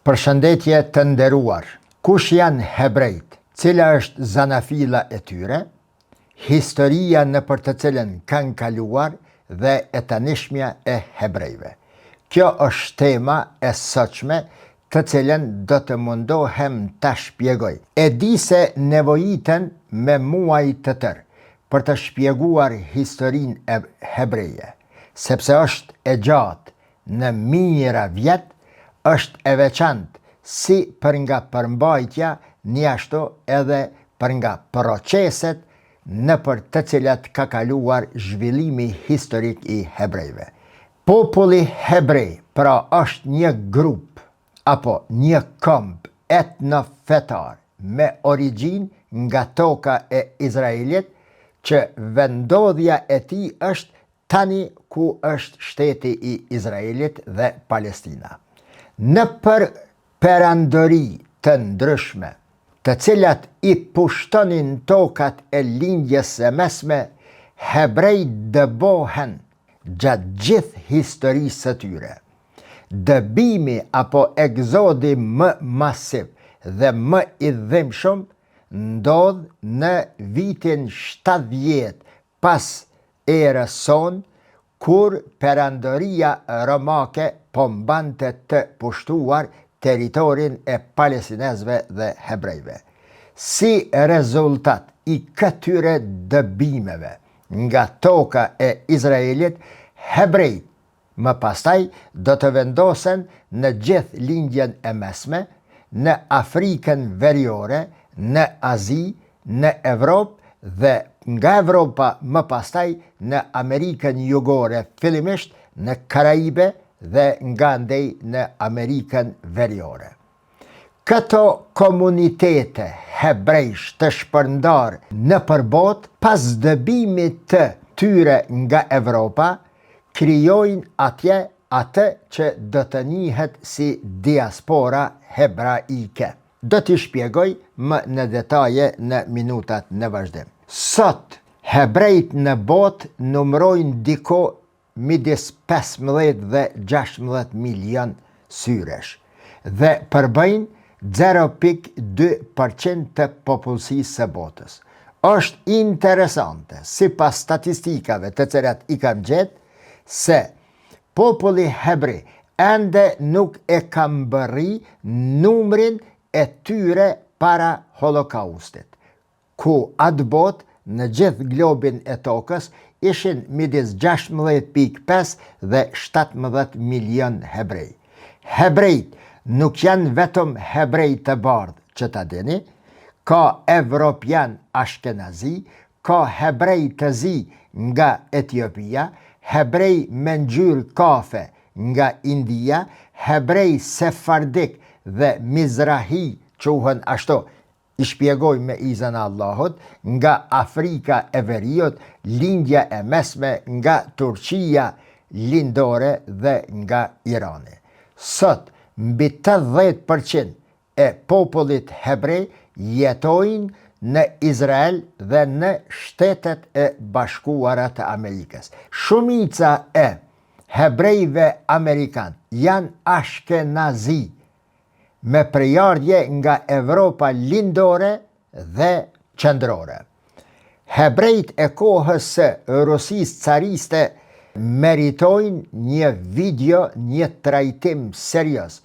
Përshëndetje të nderuar. Kush janë hebrejt? Cila është zanafila e tyre? Historia në për të cilën kanë kaluar dhe e tanishmja e hebrejve. Kjo është tema e sotshme të cilën do të mundohem ta shpjegoj. E di se nevojiten me muaj të tërë për të shpjeguar historinë e hebreje, sepse është e gjatë në mijëra vjet, është e veçantë si për nga përmbajtja, një ashtu edhe për nga proceset në për të cilat ka kaluar zhvillimi historik i hebrejve. Populli hebrej pra është një grup apo një këmbë etnofetar me origjinë nga toka e Izraelit, që vendodhja e tij është tani ku është shteti i Izraelit dhe Palestina. Në për perandori të ndryshme, të cilat i pushtonin tokat e lindjes së mesme, hebrejt dëbohen gjatë gjithë historisë së tyre. Dëbimi apo egzodi më masiv dhe më i dhimbshëm ndodh në vitin 70 pas erës sonë, kur perandoria romake po mbante të pushtuar teritorin e palestinezëve dhe hebrejve. Si rezultat i këtyre dëbimeve nga toka e Izraelit, hebrejt më pastaj do të vendosen në gjithë lindjen e mesme, në Afrikën Veriore, në Azi, në Evropë dhe nga Evropa më pastaj në Amerikën Jugore, fillimisht në Karaibe dhe nga ndej në Amerikën Veriore. Këto komunitete hebrejsh të shpërndar në përbot, pas dëbimit të tyre nga Evropa, krijojnë atje atë që do të njihet si diaspora hebraike. Do t'i shpjegoj më në detaje në minutat në vazhdim. Sot, hebrejt në botë numrojnë diko midis 15 dhe 16 milion syresh dhe përbëjnë 0.2% të popullsisë së botës. Është interesante, sipas statistikave të cilat i kam gjetë, se populli hebrej ende nuk e ka mbërri numrin e tyre para holokaustit, ku atë botë në gjithë globin e tokës ishin midis 16.5 dhe 17 milion hebrej. Hebrejt nuk janë vetëm hebrej të bardhë që ta dini, ka evropian ashkenazi, ka hebrej të zi nga Etiopia, hebrej me ngjyrë kafe nga India, hebrej sefardik dhe mizrahi quhen ashtu, i shpjegoj me izën e Allahut, nga Afrika e Veriut, lindja e mesme nga Turqia lindore dhe nga Irani. Sot, mbi 80% e popullit hebrej jetojnë në Izrael dhe në Shtetet e Bashkuara të Amerikës. Shumica e hebrejve amerikan janë ashkenazi, me prejardhje nga Evropa lindore dhe qendrore. Hebrejt e kohës së Rusisë cariste meritojnë një video, një trajtim serioz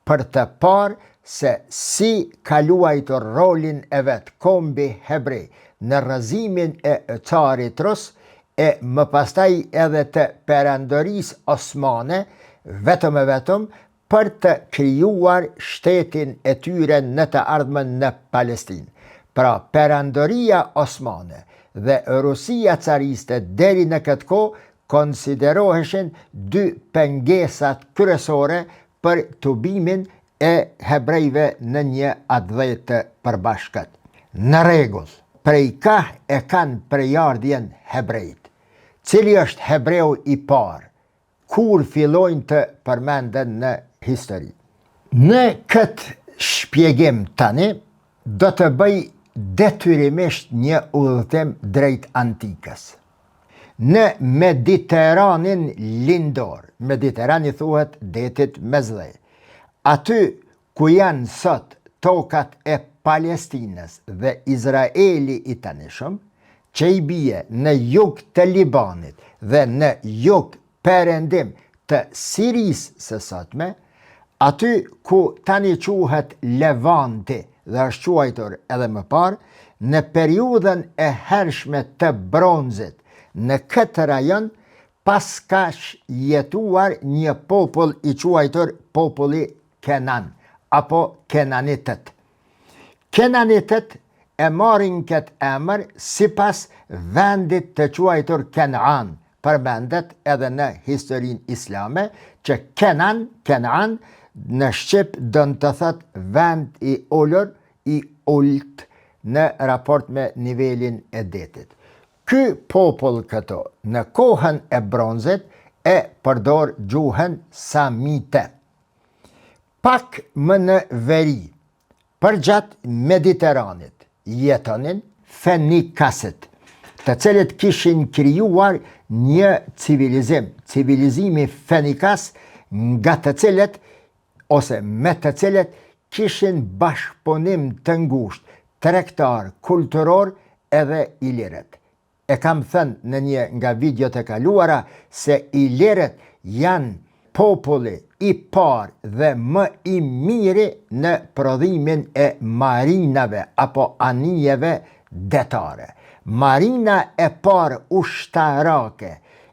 për të parë se si ka luajtur rolin e vet kombi hebrej në rrëzimin e carit rus e më pastaj edhe të perandorisë osmane, vetëm e vetëm për të krijuar shtetin e tyre në të ardhmen në Palestinë. Pra, perandoria osmane dhe Rusia cariste deri në këtë kohë konsideroheshin dy pengesat kryesore për tubimin e hebrejve në një atdhej të përbashkët. Në rregull, prej ka e kanë prejardhjen hebrejt? Cili është hebreu i parë? Kur fillojnë të përmenden në histori? Në këtë shpjegim tani, do të bëj detyrimisht një udhëtim drejt antikës. Në Mediteranin lindor, Mediterani thuhet detit Mesdhej, aty ku janë sot tokat e Palestinës dhe Izraeli i tanishëm, që i bie në jug të Libanit dhe në jug perëndim të Sirisë së sotme, aty ku tani quhet Levanti dhe është quajtur edhe më parë, në periudhën e hershme të bronzit, në këtë rajon pas ka jetuar një popull i quajtur populli Kenan, apo Kenanitët. Kenanitët e marrin këtë emër sipas vendit të quajtur Kenan, përmendet edhe në historinë islame, që Kenan në Shqip dënë të thëtë vend i ullur, i ullt në raport me nivelin e detit. Ky popull këto, në kohën e bronzit, e përdor gjuhën samite. Pak më në veri, përgjatë Mediteranit, jetonin Fenikasit, të cilët kishin krijuar një civilizimi Fenikas, nga të cilët, ose me të cilët, kishin bashkëpunim të ngushtë, tregtar, kulturor edhe ilirët. E kam thënë në një nga videot e kaluara se ilirët janë populli i parë dhe më i miri në prodhimin e marinave apo anijeve detare. Marina e parë ushtarake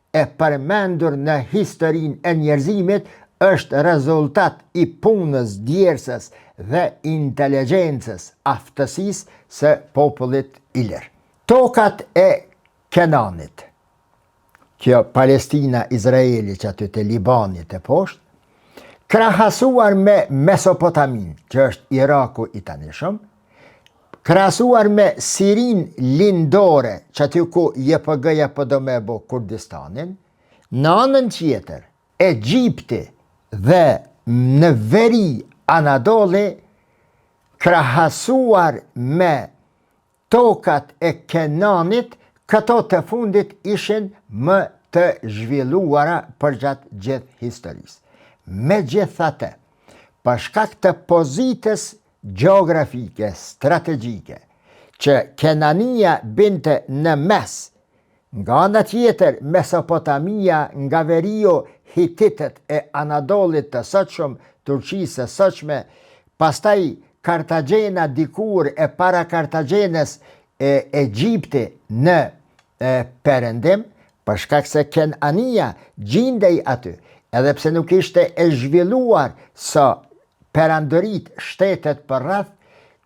e përmendur në historinë e njerëzimit është rezultat i punës, djersës dhe inteligjencës, aftësisë së popullit ilir. Tokat e Kenanit, kjo Palestina, Izraeli që aty të Libanit e poshtë, krahasuar me Mesopotamin, që është Iraku i tanishëm, krahasuar me Sirin lindore, që aty ku JPG-ja po do me bo Kurdistanin, në anën tjetër, Egjipti dhe në veri Anadoli, krahasuar me tokat e Kenanit, këto të fundit ishin më të zhvilluara përgjatë gjithë historisë. Megjithatë, për shkak të pozitës gjeografike, strategjike, që Kenania binte në mes, nga ana tjetër Mesopotamia, nga veriu Hititët e Anadolit të sotshëm, Turqisë së sotshme, pastaj Kartagjena dikur e para Kartagjenës e Egjipti në perëndim, për shkak se Kenania gjindej aty, edhe pse nuk ishte e zhvilluar sa perandërit shtetet për rreth,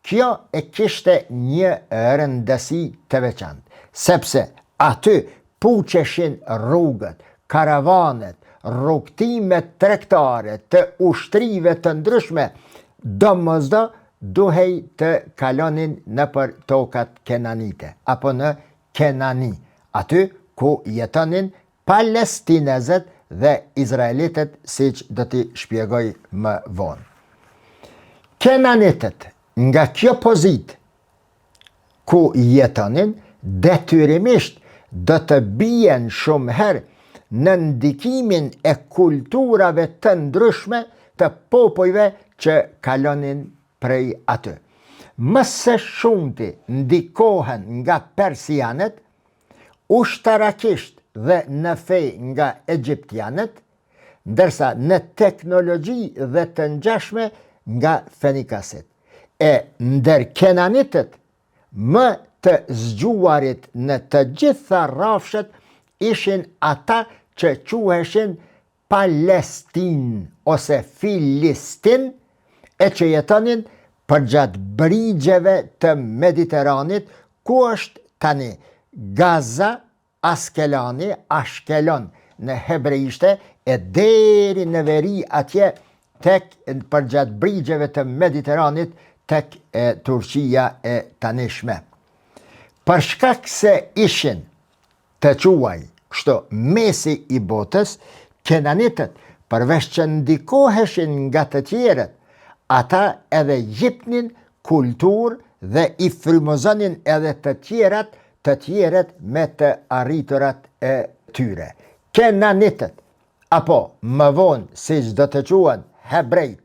kjo e kishte një rëndësi të veçantë, sepse aty puqeshin rrugët, karavanet, rrugtimet tregtare të ushtrive të ndryshme, domosdo duhej të kalonin nëpër tokat kenanite, apo në Kenani, aty ku jetonin palestinezët dhe izraelitët, siç do t'i shpjegoj më vonë. Kenanitët, nga kjo pozitë ku jetonin, detyrimisht do të bien shumë herë në ndikimin e kulturave të ndryshme të popujve që kalonin prej aty. Më së shumti ndikohen nga persianët, ushtarakisht dhe në fe nga egjiptianët, ndërsa në teknologji dhe të ngjashme nga fenikasit. E ndër kenanitët, më të zgjuarit në të gjitha rrafshet ishin ata që quheshin Palestin ose Filistin, e që jetonin përgjatë brigjeve të Mediteranit, ku është tani Gaza, Askelani, Ashkelon në hebrejishte, e deri në veri atje tek përgjatë brigjeve të Mediteranit tek Turqia e tanishme. Për shkak se ishin të quaj kështu mesi i botës, kenanitët, përveç që ndikoheshin nga të tjerët, ata edhe jepnin kultur dhe i frymëzonin edhe të tjerët me të arriturat e tyre. Kenanitët, apo më vonë siç do të quhen hebrejt,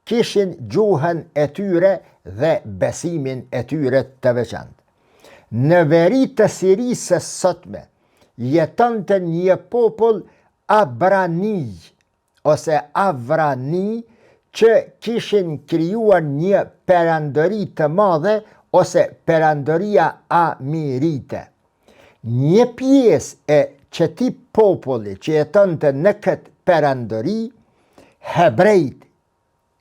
kishin gjuhën e tyre dhe besimin e tyre të veçantë. Në veri të Sirisë së sotme jetonte një popull Abrani ose Avrani që kishin krijuar një perandori të madhe ose perandoria Amirite. Një pjesë e këtij populli që jetonte në këtë perandori, hebrejt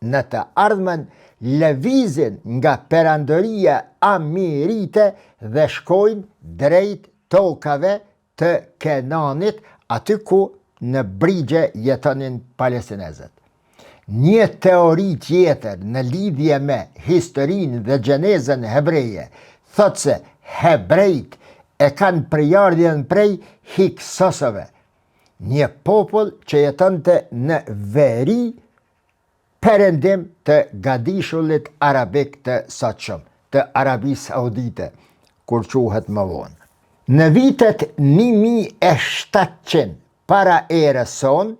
në të ardhmen lëvizin nga perandoria Amirite dhe shkojnë drejt tokave të Kenanit, aty ku në brigje jetonin palestinezët. Një teori tjetër në lidhje me historinë dhe gjenezën hebreje thot se hebrejt e kanë përjardhjen prej Hiksosëve, një popull që jetonte në veri perëndim të gadishullit arabik të sotshëm, të Arabisë Saudite, kur quhet më vonë. Në vitet 1700 para erës son,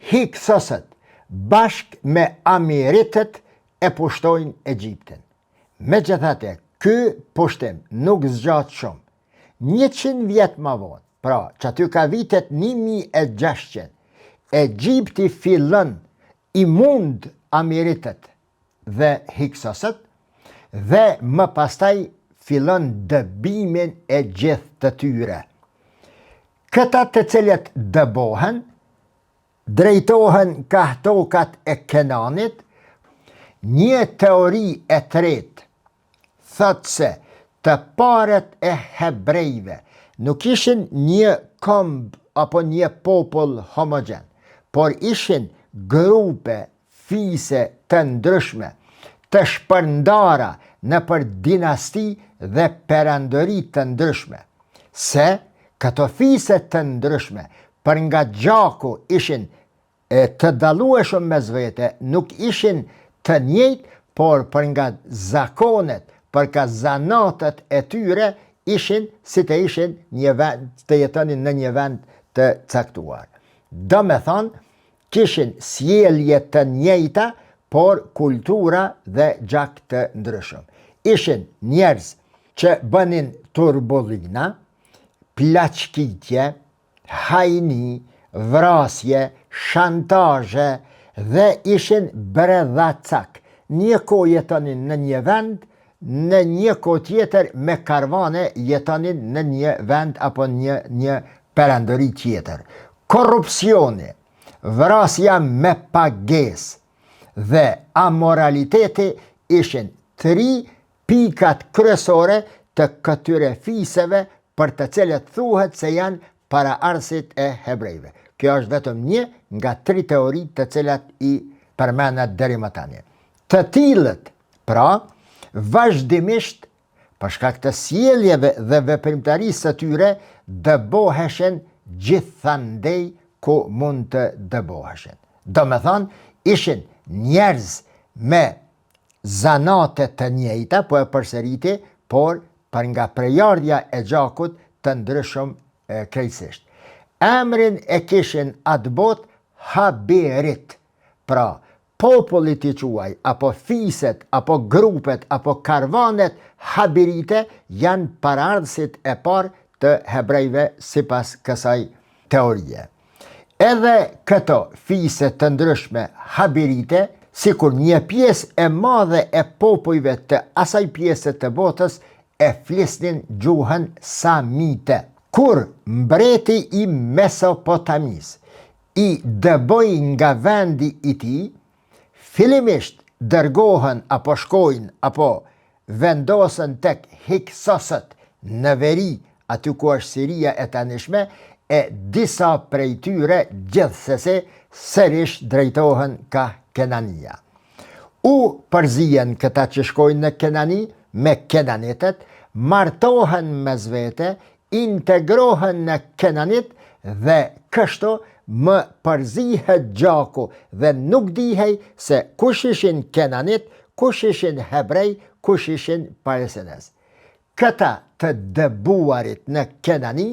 Hiksosët bashk me Amiritët e pushtojnë Egjiptin. Megjithatë, ky pushtim nuk zgjat shumë. 100 vjet më vonë, pra që aty ka vitet 1600, Egjipti fillon i mund Amiritët dhe Hiksosët dhe më pastaj fillon dëbimin e gjithë të tyre. Këta të cilët dëbohen, drejtohen ka tokat e Kenanit. Një teori e tretë thot se të parët e hebrejve nuk ishin një komb apo një popull homogen, por ishin grupe fise të ndryshme, të shpërndara në për dinasti dhe perandori të ndryshme. Se këto fise të ndryshme, për nga gjaku ishin të dallueshëm mes vete, nuk ishin të njëjtë, por për nga zakonet, për ka zanatët e tyre, ishin si të ishin një vend, të jetonin në një vend të caktuar. Do me thonë, kishin sjellje të njëjta, por kultura dhe gjak të ndryshëm. Ishin njerëz që bënin turbullina, plaçkitje, hajni, vrasje, shantazhe dhe ishin bredhacak. Një kohë jetonin në një vend, në një kohë tjetër me karvane jetonin në një vend apo një perandori tjetër. Korrupsioni, vrasja me pagesë dhe amoraliteti ishin 3 pikat kryesore të këtyre fiseve për të cilët thuhet se janë paraardhësit e hebrejve. Kjo është vetëm një nga 3 teoritë të cilat i përmendat deri më tani. Të tillët, pra, vazhdimisht për shkak të sjelljeve dhe veprimtarisë së tyre dëboheshin gjithandej ku mund të dëboheshin. Do me thonë, ishin njerëz me zanate të njëjta, po e përsëriti, por për nga prejardhja e gjakut të ndryshëm krejtësisht. Emrin e kishin atë botë Habirit, pra popullit i quaj, apo fiset, apo grupet, apo karvanet Habirite janë paraardhësit e parë të hebrejve sipas kësaj teorie. Edhe këto fiset të ndryshme Habirite, sikur një pjesë e madhe e popujve të asaj pjesë të botës, e flisnin gjuhën Samite. Kur mbreti i Mesopotamis i dëboj nga vendi i tij, fillimisht dërgohen apo shkojnë apo vendosen tek Hiksosët në veri, aty ku është Siria e tanishme, e disa prej tyre gjithsesi sërish drejtohen ka Kenania. U përzihen këta që shkojnë në Kenani me Kenanitët, martohen mes vete, integrohen në Kenanit dhe kështu më përzihet gjaku dhe nuk dihej se kush ishin Kenanit, kush ishin hebrej, kush ishin palestinez. Këta të dëbuarit në Kenani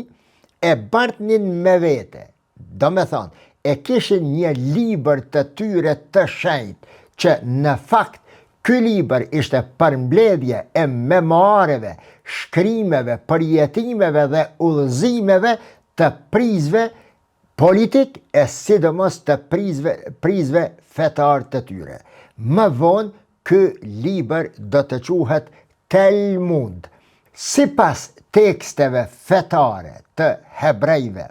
e bartnin me vete, do me thonë, e kishin një libër të tyre të shenjtë që në fakt ky libër ishte përmbledhje e memoareve, shkrimeve, përjetimeve dhe udhëzimeve të prizve politik e sidomos të prizve fetar të tyre. Më vonë, ky libër do të quhet Talmud. Sipas teksteve fetare të hebrejve,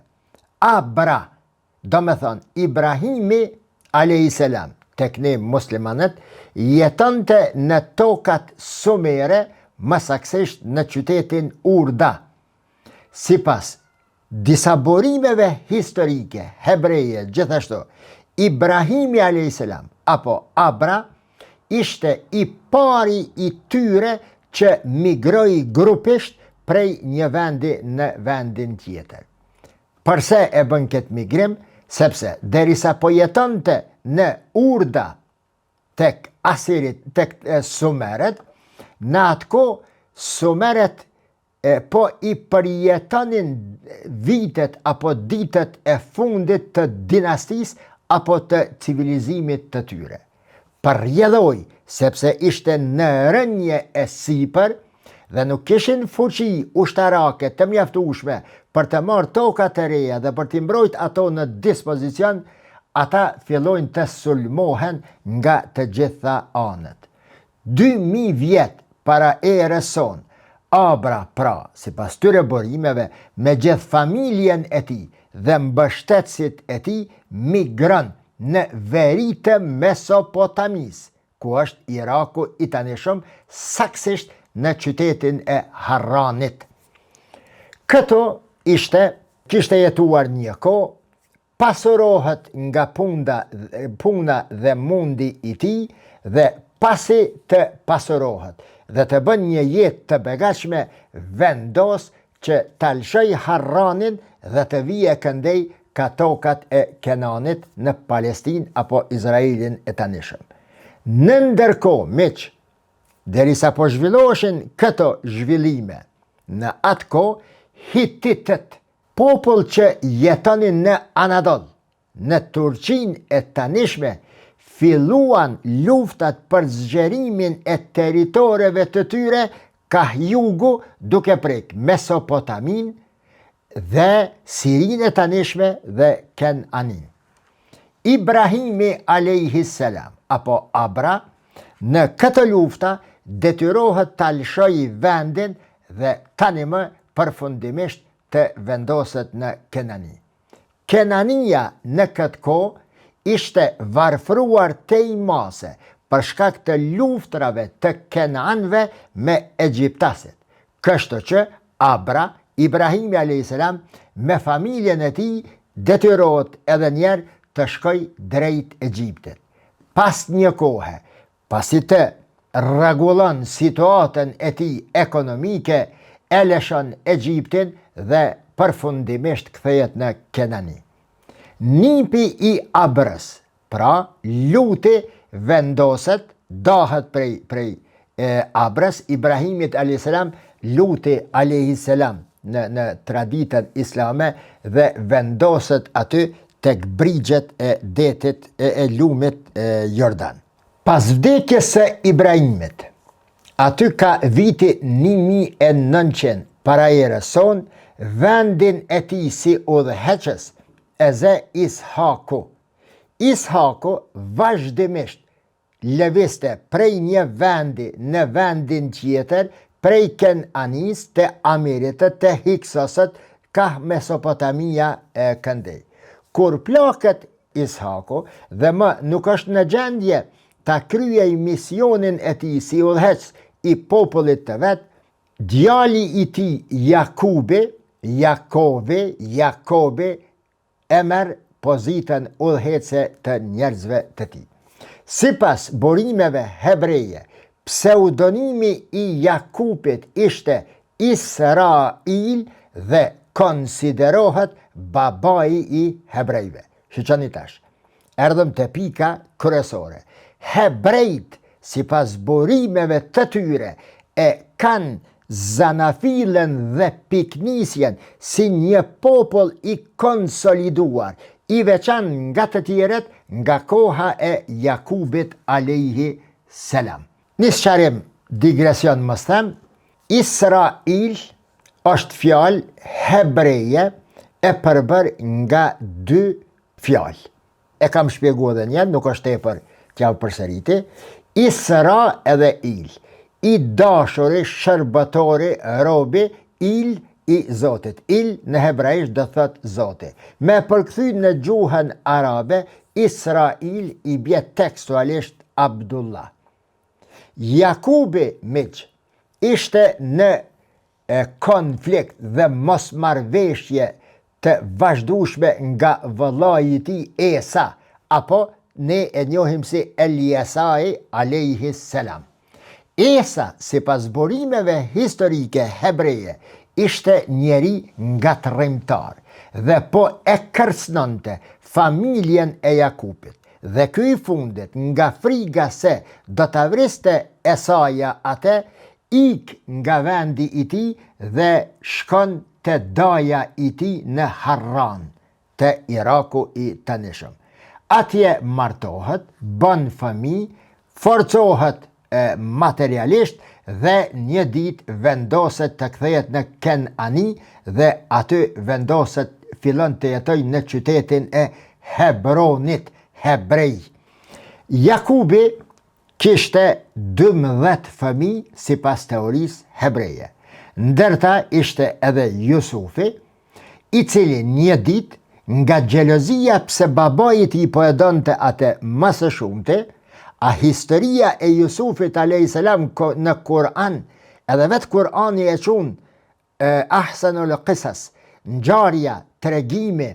Abra, do me thonë Ibrahimi a.s. tek ne muslimanët, jetonte në tokat sumere, më saktësisht në qytetin Urda. Sipas disa burimeve historike hebreje, gjithashtu Ibrahimi a.s. apo Abra ishte i pari i tyre që migroi grupisht prej një vendi në vendin tjetër. Përse e bën këtë migrim? Sepse derisa po jetonte në Urda tek Asirit, tek Sumeret, në atë kohë Sumeret po i përjetonin vitet apo ditët e fundit të dinastisë apo të civilizimit të tyre. Përjedhoi sepse ishte në rënje e sipër dhe nuk kishin fuqi ushtarake të mjaftueshme për të marrë toka të reja dhe për t'i mbrojt ato në dispozicion, ata fillojnë të sulmohen nga të gjitha anët. 2000 vjet para erës sonë, Abra pra, sipas tyre burimeve, me gjithë familjen e tij dhe mbështetësit e tij migron në veri të Mesopotamis, ku është Iraku i tanishëm, saktësisht në qytetin e Harranit. Këto kishte jetuar një kohë, pasurohet nga puna dhe mundi i tij dhe pasi të pasurohet dhe të bën një jetë të begatshme, vendos që ta lëshoj Harranin dhe të vijë këndej ka tokat e Kenanit në Palestinë apo Izraelin e tanishëm. Në ndërkohë, miq, derisa po zhvilloheshin këto zhvillime, në atë kohë Hititët, popull që jetonin në Anadol, në Turqinë e tanishme, filluan luftat për zgjerimin e territoreve të tyre ka jugu duke prek Mesopotamin dhe Sirinë e tanishme dhe Kenanin. Ibrahimi a.s. apo Abra në këtë lufta detyrohet ta lëshojë vendin dhe tani më përfundimisht të vendoset në Kenani. Kenania në këtë kohë ishte varfruar tej mase për shkak të luftrave të Kenanëve me egjiptasit. Kështu që Abra, Ibrahimi a.s. me familjen e tij detyrohet edhe njerë të shkoj drejt Egjiptit. Pas një kohe, pasi të rregullon situatën e tij ekonomike, e lëshon Egjiptin dhe përfundimisht kthehet në Kenani. Nipi i Abrës, pra luti vendoset, dahet prej Abrës, Ibrahimit a.s. luti a.s. në traditën islame dhe vendoset aty tek brigjet e detit e lumit Jordan. Pas vdekjes së Ibrahimit, aty ka viti 1900 para erës sonë, vendin e tij si udhëheqës e ze Ishaku. Ishaku vazhdimisht lëvizte prej një vendi në vendin tjetër, prej Kenanis të Amiritët të Hiksosët ka Mesopotamia e këndej. Kur plaket Ishaku dhe më nuk është në gjendje ta kryej misionin e tij si udhëheqës i popullit të vet, djali i tij Jakobi e merr pozitën udhëheqëse të njerëzve të tij. Sipas burimeve hebreje, pseudonimi i Jakubit ishte Israil dhe konsiderohet babai i hebrejve. Shiqoni tash, erdhëm te pika kryesore. Hebrejt, sipas burimeve të tyre, e kanë Zanafilen dhe Piknisjen si një popull i konsoliduar, i veçan nga të tjeret nga koha e Jakubit alayhi selam. Një sqarim digresion mos them, Israil është fjalë hebreje e përbër nga dy fjalë. E kam shpjeguar edhe një, nuk është tepër t'ja përsëriti. Isra edhe il. I dashuri, shërbëtori, robi, il i Zotit. Il në hebraisht do thot Zoti. Me përkthy në gjuhën arabe, Israil i bie tekstualisht Abdullah. Jakubi miq ishte në konflikt dhe mosmarrveshje të vazhdueshme nga vëllai i tij Esa, apo ne e njohim si Eliesai alayhi selam. Esa, sipas burimeve historike hebreje, ishte njeri ngatrimtar dhe po e kërcënonte familjen e Jakubit. Dhe ky i fundit, nga friga se do ta vriste Esaja atë, ik nga vendi i tij dhe shkon te daja i tij në Harran, te Iraku i tanishëm. Atje martohet, bën fëmijë, forcohet materialisht dhe një ditë vendoset të kthehet në Kenani dhe aty vendoset fillon të jetojë në qytetin e Hebronit, hebrej. Jakubi kishte 12 fëmijë sipas teorisë hebreje. Ndërta ishte edhe Jusufi, i cili një ditë nga xhelozia pse babai i tij po e donte atë më së shumti, a historia e Jusufit alayhis salam në Kur'an, edhe vetë Kur'ani e qunë ahsanul qisas, ngjarja, tregimi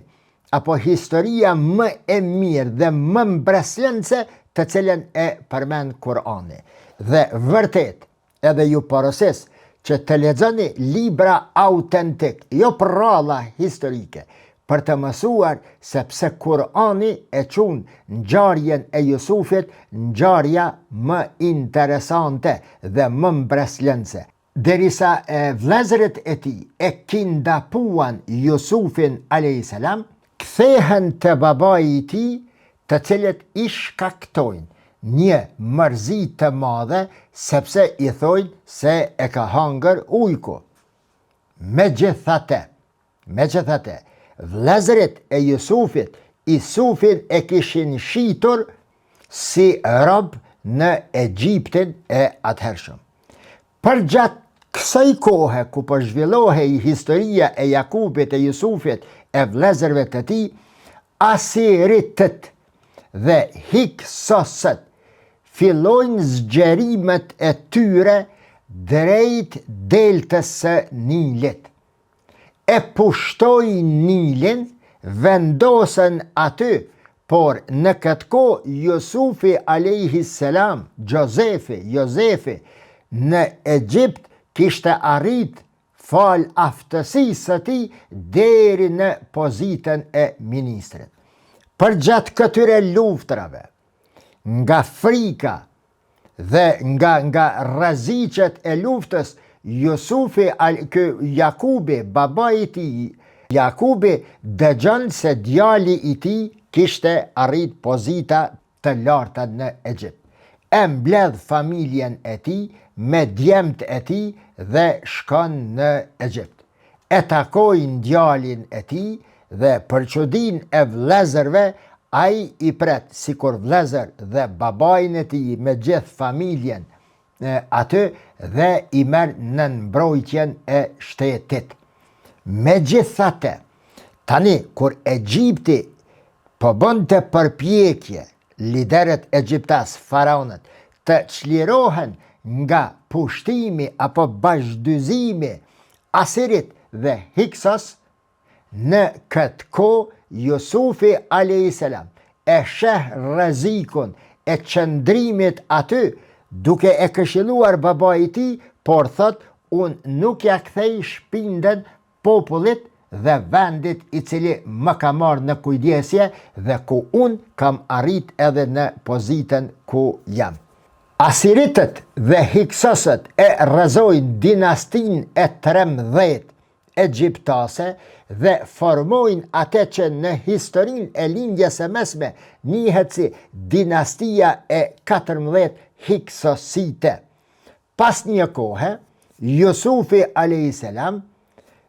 apo historia më e mirë dhe më mbreslënse të cilën e përmend Kur'ani. Dhe vërtet, edhe ju porosis që të lexoni libra autentik, jo prralla historike, për të mësuar sepse Kur'ani e qunë ngjarjen e Jusufit ngjarja më interesante dhe më mbreslënse. Derisa vëllezërit e tij e kindapuan Jusufin alayhis salam, kthehen te babai i tij, të cilët i shkaktojnë një mërzi të madhe sepse i thojnë se e ka hangër ujku. Megjithatë, vëllezërit e Jusufit Jusufin e kishin shitur si rob në Egjiptin e atëhershëm. Përgjatë kësaj kohe ku po zhvillohej historia e Jakubit e Jusufit e vëllezërve të tij, asiritët dhe hiksosët fillojnë zgjerimet e tyre drejt deltës së Nilit. E pushtoi Nilin, vendosen aty, por në këtë kohë Jusufi alayhis salam, Jozefi në Egjipt kishte arrit fal aftësisë së tij deri në pozitën e ministrit. Përgjatë këtyre luftrave, nga frika dhe nga rreziqet e luftës, Jusufi, Jakubi, babai i tij, Jakubi dëgjon se djali i tij kishte arrit pozita të larta në Egjipt. E mbledh familjen e tij me djemt e tij dhe shkon në Egjipt. E takojnë djalin e tij dhe për çudinë e vëllezërve, ai i pret sikur vëllezër dhe babain e tij me gjithë familjen aty dhe i merr në mbrojtjen e shtetit. Megjithatë, tani kur Egjipti po bënte përpjekje, liderët egjiptas, faraonët, të çlirohen nga pushtimi apo bashkëdyzimi asirit dhe hiksos, në këtë kohë Jusufi alayhis salam e sheh rrezikun e qëndrimit aty, duke e këshilluar babai i tij, por thot, unë nuk ja kthej shpinën popullit dhe vendit i cili më ka marrë në kujdesje dhe ku unë kam arrit edhe në pozitën ku jam. Asiritët dhe hiksosët e rrezojnë dinastin e 13 egjiptase dhe formojnë atë që në historinë e lindjes së mesme njihet si dinastia e 14 Hiksosite. Pas një kohe, Jusufi a.s.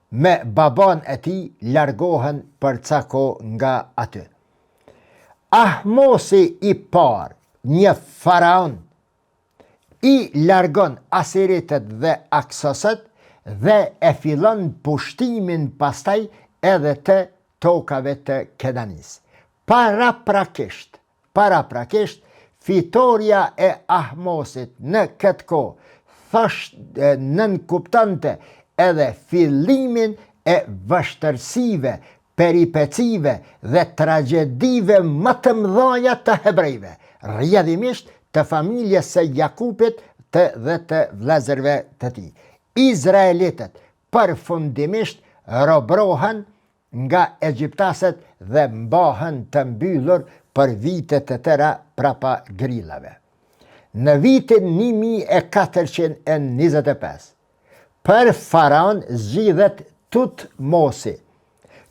me baban e tij largohen për ca kohë nga aty. Ahmosi i parë, një faraon, i largon Asiritët dhe Aksosët dhe e fillon pushtimin pastaj edhe të tokave të Kenanis. Paraprakisht, fitoria e Ahmosit në këtë kohë nënkuptante edhe fillimin e vështërsive, peripecive dhe tragedive më të mëdha të hebrejve, rrjedhimisht të familjes së Jakupit dhe të vëllezërve të tij. Izraelitët përfundimisht robrohen nga egjiptasët dhe mbahen të mbyllur për vite të tëra prapa grillave. Në vitin 1425, për faraon zgjidhet Tutmosi,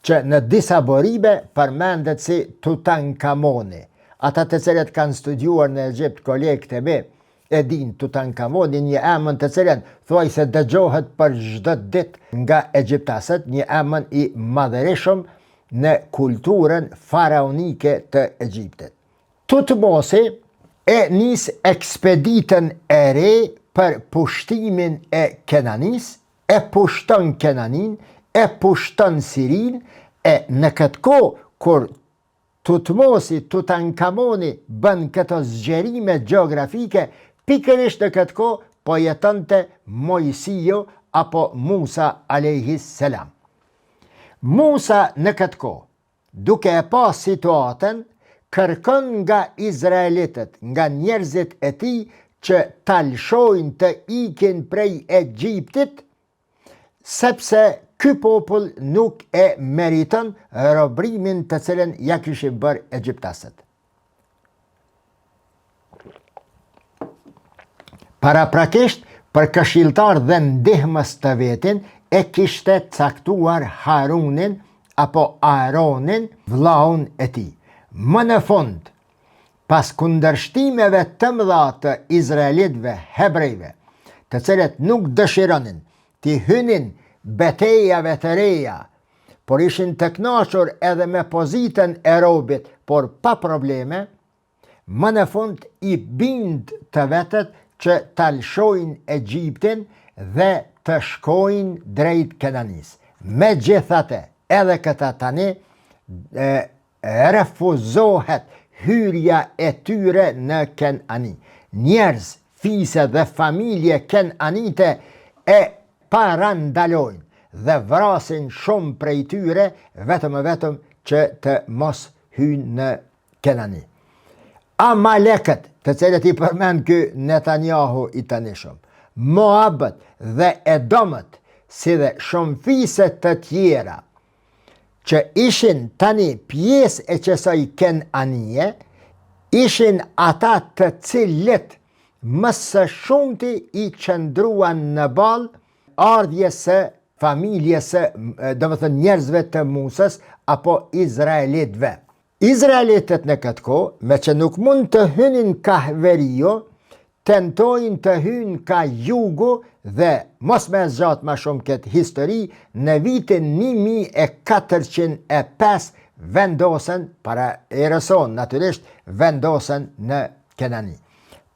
që në disa boribe përmendet si Tutankamoni. Ata të cilët kanë studiuar në Egjipt, kolegët e mi, e din Tutankamoni, një emër të cilën thuajse dëgjohet për çdo ditë nga egjiptasët, një emër i madhërishëm në kulturën faraonike të Egjiptit. Tutmosi e nis ekspeditën e re për pushtimin e Kenanis, e pushton Kenanin, e pushton Sirin, e në këtë kohë kur Tutmosi, Tutankamoni bën këto zgjerime gjeografike, pikërisht në këtë kohë po jetonte Mojsiu apo Musa a.s. Musa në këtë kohë, duke e pas situatën, kërkon nga izraelitët, nga njerëzit e tij që ta lëshojnë të ikin prej Egjiptit, sepse ky popull nuk e meriton robrimin të cilën ja kishin bërë egjiptasët. Paraprakisht, për këshilltar dhe ndihmës të vetin, e kishte caktuar Harunin apo Aronin, vllaun e tij. Më në fund, pas kundërshtimeve të mëdha të izraelitëve hebrejve, të cilët nuk dëshironin të hynin betejave të reja, por ishin të kënaqur edhe me pozitën e robit, por pa probleme, më në fund i bind të vetët që ta lëshojnë Egjiptin dhe të shkojnë drejt Kenanis. Megjithatë, edhe këta tani refuzohet hyrja e tyre në Kenani. Njerëz, fise dhe familje kenanite e parandalojnë dhe vrasin shumë prej tyre vetëm që të mos hyjnë në Kenani. Amalekët, të cilët i përmend ky Netanyahu i tanishëm, Moabët dhe Edomët, si dhe shumë fise të tjera, që ishin tani pjesë e qësaj Kenanie, ishin ata të cilët më së shumti i qëndruan në ball ardhjes së familjes së, domethënë njerëzve të Musës apo izraelitëve. Izraelitët në këtë kohë, me që nuk mund të hynin ka veriu, tentojnë të hynë ka jugu dhe mos me zgjat ma shumë këtë histori, në vitin 1405 vendosen, para erëson natyrisht, vendosen në Kenani.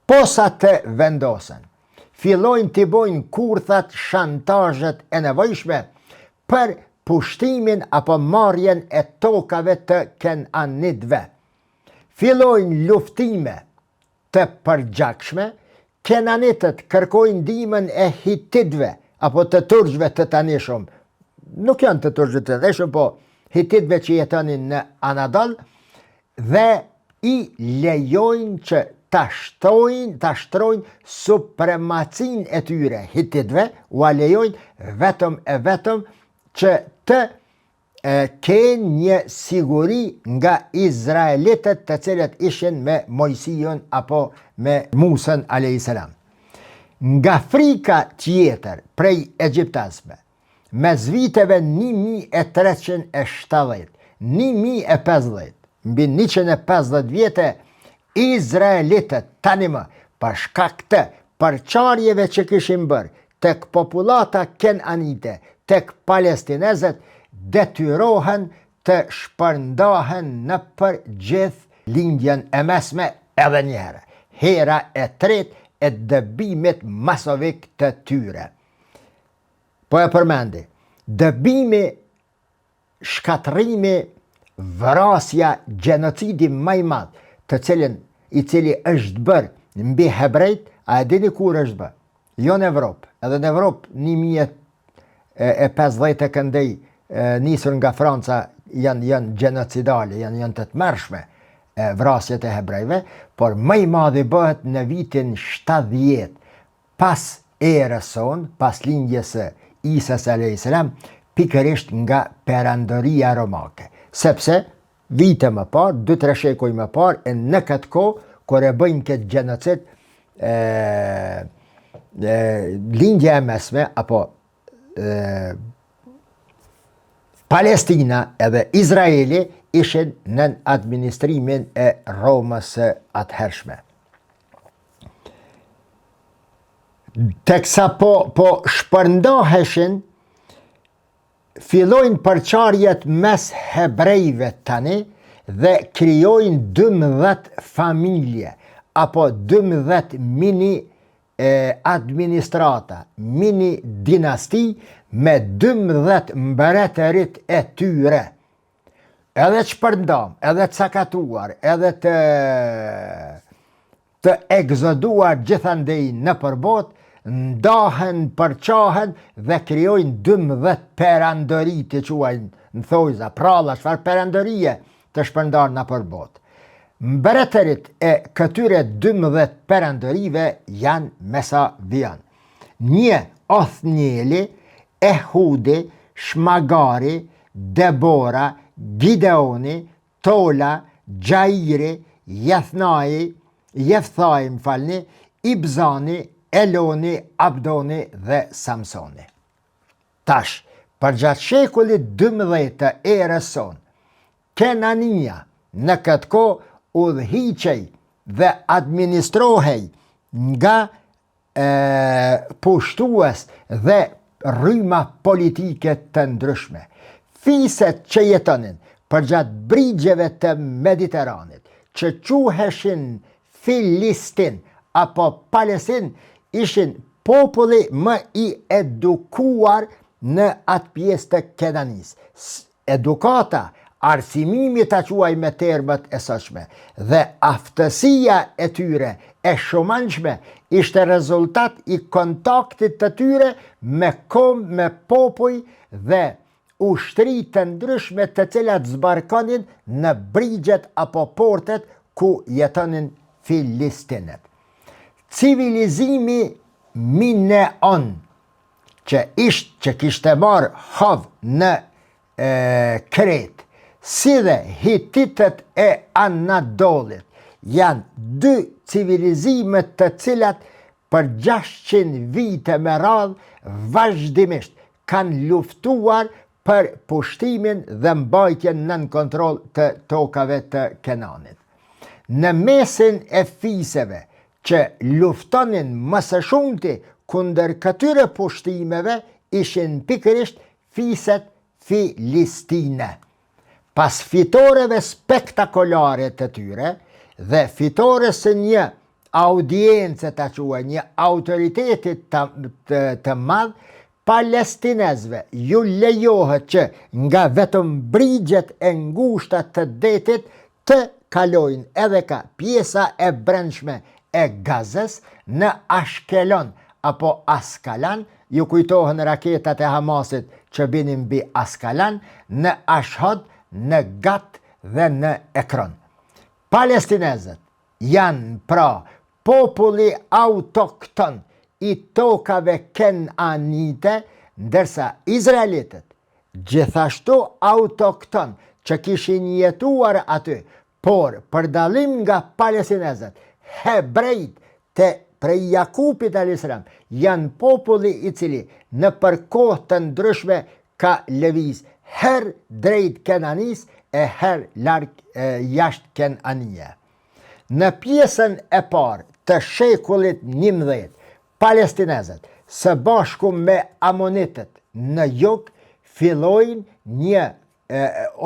Posa të vendosen, fillojnë të bojnë kurthat, shantazhet e nevojshme për pushtimin apo marrjen e tokave të Kenanitëve. Fillojnë luftime të përgjakshme, Kenanitët kërkojnë ndihmën e Hititëve apo të turqëve të tanishëm. Nuk janë të turqëve të tanishëm, po Hititëve që jetonin në Anadol, dhe i lejojnë që ta shtrojnë supremacin e tyre. Hititëve u lejojnë vetëm që të kenë një siguri nga izraelitët të cilët ishin me Mojsiun apo me Musën a.s. Nga frika tjetër prej egjiptasve, mes viteve 1370, 1050, mbi 150 vjetë, izraelitët tani më, për shkak të përçarjeve që kishin bërë tek populata kenanite, tek palestinezët, detyrohen të shpërndahen në për gjithë lindjen e mesme edhe njëherë. Hera e tretë e dëbimit masovik të tyre. Po e përmendi, dëbimi, shkatrimi, vrasja, gjenocidi më i madh, i cili është bërë mbi hebrejt, a e dini kur është bërë? Jo në Evropë, edhe në Evropë 1050 e këndej nisur nga Franca janë genocidale, janë të tmerrshme vrasjet e hebrejve, por më i madhi bëhet në vitin 70 pas erës sonë, pas lindjes së Isës a.s. pikërisht nga perandoria romake. Sepse vite më parë, 2-3 shekuj më parë, në këtë kohë, kur e bëjnë këtë gjenocid, lindja e mesme, apo Palestina edhe Izraeli ishin në administrimin e Romës së atëhershme. Teksa po shpërndaheshin, fillojnë përçarjet mes hebrejve tani dhe krijojnë 12 familje, apo 12 mini administrata, mini dinasti me 12 mbretërit e tyre. Edhe të shpërndam, edhe të sakatuar, edhe të egzoduar gjithandej në përbot, ndahen, përçahen dhe krijojnë 12 perandori të quajnë në thojza, pralla, çfarë perandorie të shpërndar në përbot. Mbretërit e këtyre 12 perandorive janë mesa vian. Një Othnieli, Ehudi, Shmagari, Debora, Gideoni, Tola, Gjairi, Jefthai, Ibzani, Eloni, Abdoni dhe Samsoni. Tash, përgjatë shekullit 12 të erës sonë, Kenania në këtë kohë udhhiqej dhe administrohej nga pushtues dhe rryma politike të ndryshme. Fiset që jetonin përgjatë brigjeve të Mediteranit, që quheshin Filistin apo Palestin, ishin populli më i edukuar në atë pjesë të Kenanis. Edukata, arsimimi ta quaj me termët e sotshme, dhe aftësia e tyre e shumanshme ishte rezultat i kontaktit të tyre me kom, me popuj dhe ushtri të ndryshme të cilat zbarkonin në brigjet apo portet ku jetonin Filistinët. Civilizimi Mineon, që kishte marrë hovë në Kretë, si dhe Hititët e Anadolit, janë 2 civilizimet të cilat për 600 vite me radhë vazhdimisht kanë luftuar për pushtimin dhe mbajtjen nën kontroll të tokave të Kenanit. Në mesin e fiseve që luftonin më së shumti kundër këtyre pushtimeve ishin pikërisht fiset filistine. Pas fitoreve spektakolare të tyre dhe fitore së një audiencë të quaj, një autoritetit të madh, palestinezve ju lejohet që nga vetëm brigjet e ngushta të detit të kalojnë edhe ka pjesa e brendshme e Gazës në Ashkelon apo Askalan, ju kujtohen raketat e Hamasit që binin mbi Askalan, në Ashhod, në Gat dhe në Ekron. Palestinezët janë pra populli autokton i tokave kenanite, ndërsa izraelitët gjithashtu autokton që kishin jetuar aty, por për dallim nga palestinezët, hebrejt të prej Jakupit a.s. janë populli i cili në përkohë të ndryshme ka lëviz her drejt Kenanis e her jashtë Kenanie. Në pjesën e parë të shekullit 11, palestinezët së bashku me amonitët në jug fillojnë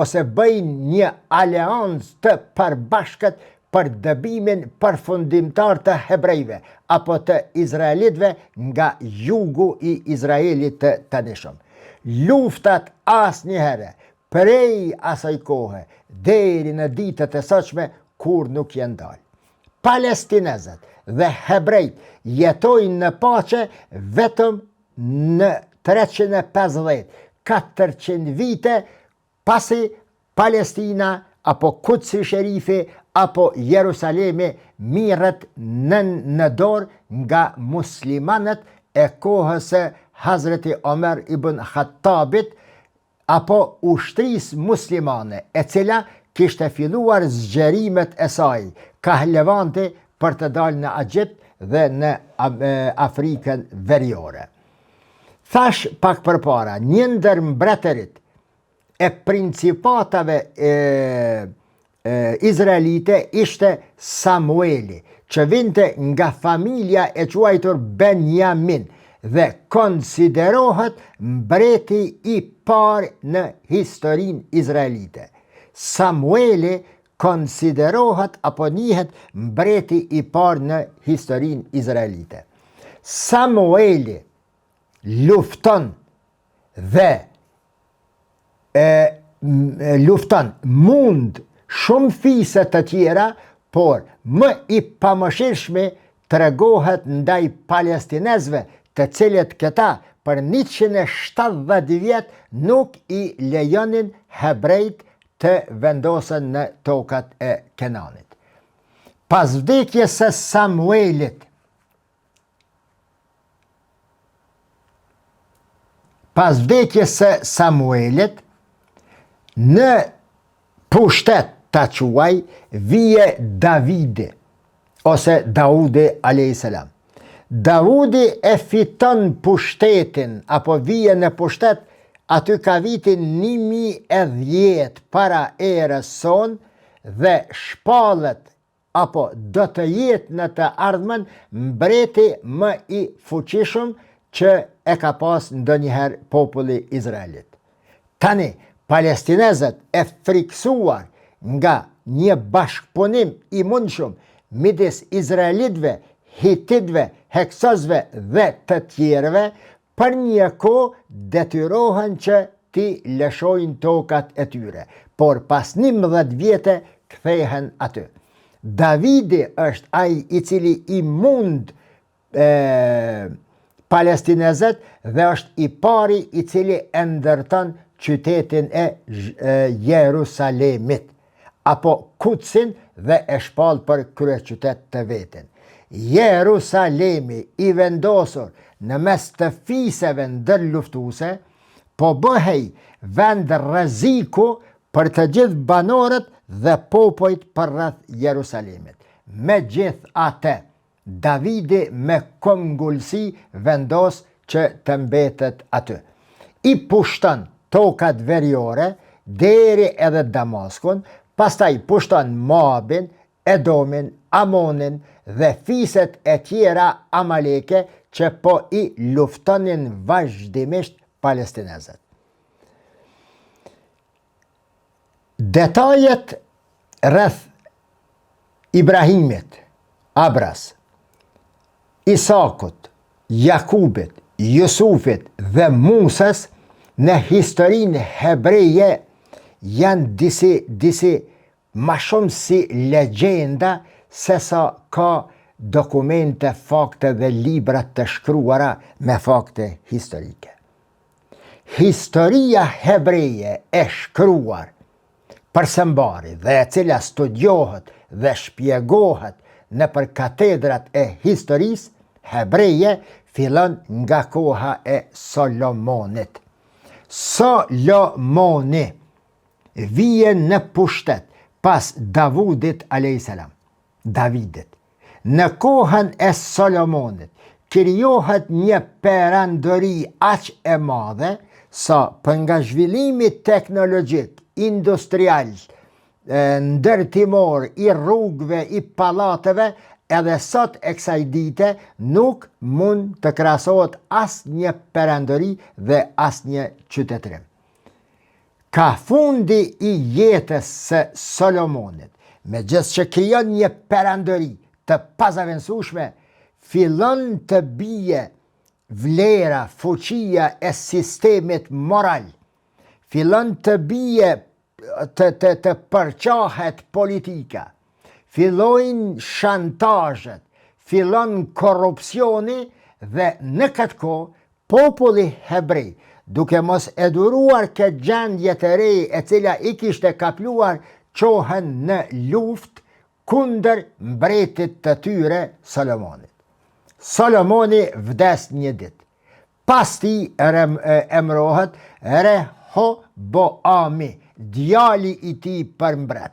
ose bëjnë një aleancë të përbashkët për dëbimin përfundimtar të hebrejve apo të izraelitëve nga jugu i Izraelit të tanishëm. Luftat asnjëherë prej asaj kohe deri në ditët e sotshme kur nuk janë dalë. Palestinezët dhe hebrejt jetojnë në paqe vetëm në 350-400 vite pasi Palestina apo Kutsi Sherifi apo Jerusalemi mirët në dorë nga muslimanët e kohës së Hazreti Omer ibn Khattabit apo ushtrisë muslimane e cila kishte filluar zgjerimet e saj ka Levanti për të dalë në Egjipt dhe në Afrikën Veriore. Thash pak përpara, një ndër mbretërit e principatave izraelite ishte Samueli, që vinte nga familja e quajtur Benjamin dhe konsiderohet mbreti i parë në historinë izraelite. Samueli konsiderohet apo njihet mbreti i parë në historinë izraelite. Samueli lufton dhe lufton mund shumë fise të tjera, por më i pamëshirshmi tregohet ndaj palestinezëve, të cilët këta për 170 vjet nuk i lejonin hebrejt të vendosen në tokat e Kenanit. Pas vdekjes së Samuelit, në pushtet ta quaj vije Davidi ose Daudi a.s. Davudi e fiton pushtetin apo vije në pushtet aty ka vitin 1010 para erës son dhe shpallet apo do të jetë në të ardhmen mbreti më i fuqishëm që e ka pas ndonjëherë populli Izraelit. Tani, palestinezët e friksuar nga një bashkëpunim i mundshëm midis izraelitëve, hititëve, heksosëve dhe të tjerëve, për një kohë detyrohen që ti lëshojnë tokat e tyre, por pas 11 vjete kthehen aty. Davidi është ai i cili i mund palestinezët dhe është i pari i cili e ndërton qytetin e Jerusalemit apo Kutsin dhe e shpall për kryeqytet të vetin. Jerusalemi i vendosur në mes të fiseve ndërluftuse po bëhej vend rreziku për të gjithë banorët dhe popujt përreth Jerusalemit. Megjithatë, Davidi me kongullsi vendos që të mbetet aty. I pushton tokat veriore deri edhe Damaskun, pastaj pushton Moabin, Edomin, Amonin dhe fiset e tjera amaleke që po i luftonin vazhdimisht palestinezët. Detajet rreth Ibrahimit, Abras, Isakut, Jakubit, Jusufit dhe Musës në historinë hebreje janë disi ma shumë si legjenda se sa ka dokumente, fakte dhe libra të shkruara me fakte historike. Historia hebreje e shkruar përsëmbari dhe e cila studiohet dhe shpjegohet në për katedrat e historisë hebreje fillon nga koha e Solomonit. Solomoni vije në pushtet pas Davidit Në kohën e Solomonit, krijohet një perandori aq e madhe sa për nga zhvillimi teknologjik, industrial, ndërtimor, i rrugëve, i pallateve, edhe sot e kësaj dite nuk mund të krahasohet asnjë perandori dhe asnjë qytetërim. Ka fundi i jetës së Solomonit, megjithëse që krijon një perandori të pazavendësueshme, fillon të bie vlera, fuqia e sistemit moral, fillon të bie të përqahet politika, fillojnë shantazhet, fillon korrupsioni dhe në këtë kohë populli hebrej, duke mos eduruar këtë gjendje të re e cila i kishte kapluar, qohen në luftë kundër mbretit të tyre Solomonit. Solomoni vdes një ditë. Pas ti emrohet Rehoboami, djali i tij për mbret.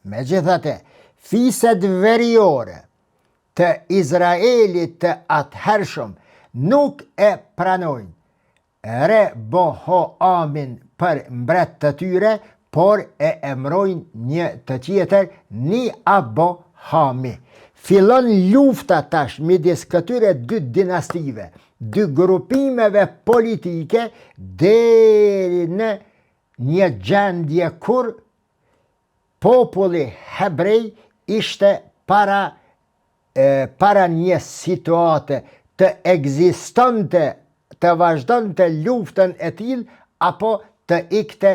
Megjithatë, fiset veriore të Izraelit të atëhershëm nuk e pranojnë Rehoboamin për mbret të tyre, por e emrojnë një të tjetër Niabohami. Fillon lufta tash midis këtyre dy dinastive, dy grupimeve politike, deri në një gjendje kur populli hebrej ishte para një situate të ekzistonte, të vazhdonte luftën e tillë, apo të ikte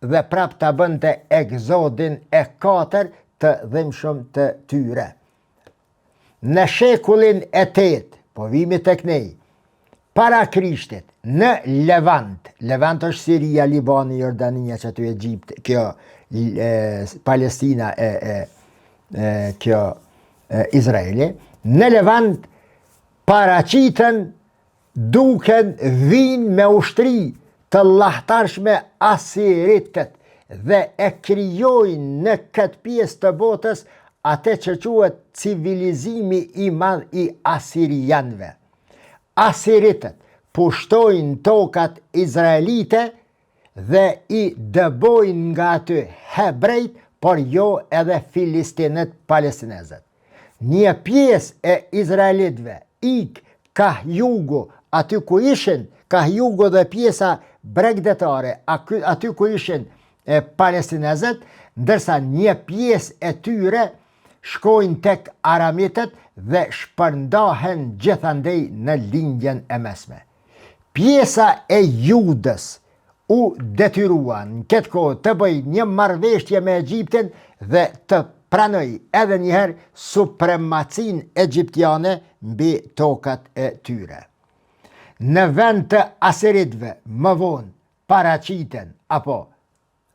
dhe prap të bënte egzodin e 4 të dhimbshëm të tyre. Në shekullin e 8, po vimi tek ne, para Krishtit, në Levant është Siria, Libani, Jordania, që aty Egjipt, kjo Palestina kjo Izraeli, në Levant paraqiten duken vinë me ushtri të llahtarshme asiritët dhe e krijojnë në këtë pjesë të botës atë që quhet civilizimi i madh i asirianëve. Asiritët pushtojnë tokat izraelite dhe i dëbojnë nga aty hebrejt, por jo edhe filistinët palestinezët. Një pjesë e izraelitëve ik ka jugu, aty ku ishin, ka jugu dhe pjesa bregdetare, aty ku ishin palestinezët, ndërsa një pjesë e tyre shkojnë tek aramitët dhe shpërndahen gjithandej në lindjen e mesme. Pjesa e Judës u detyruan në këtë kohë të bëj një marrëveshje me Egjiptin dhe të pranoj edhe njëherë supremacin egjiptiane mbi tokat e tyre. Në vend të asiritëve më vonë paraqiten apo